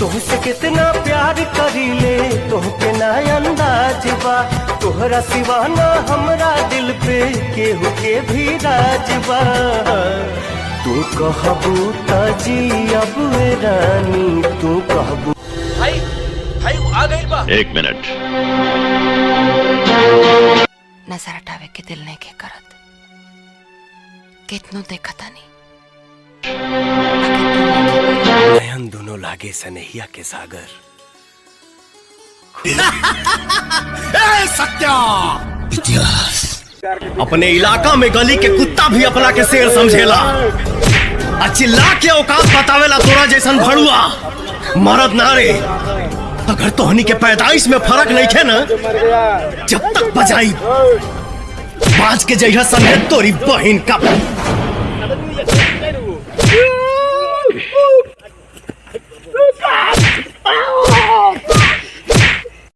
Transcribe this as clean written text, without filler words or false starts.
तुमसे कितना प्यार करीले तुमके ना अंदाज बा, तोहरा सिवा ना हमरा दिल पे केहू के भी राज बा। तू कहबू ताजी अब रानी, तू कहबू। भाई भाई वो आ गई बा। 1 मिनट। नजर हटावे के दिल नहीं के करत, कितनो देखता नहीं। नयन दोनों लागे सनहिया के सागर। सत्या इतिहास अपने इलाका में गली के कुत्ता भी अपना के शेर समझेला। चिल्ला के औकात बतावेला तोरा जैसन भड़ुआ मरद नारे। अगर तोहनी के पैदाइश में फर्क नहीं थे ना, जब तक बजाई बाज के जइहा संगे तोरी बहिन का।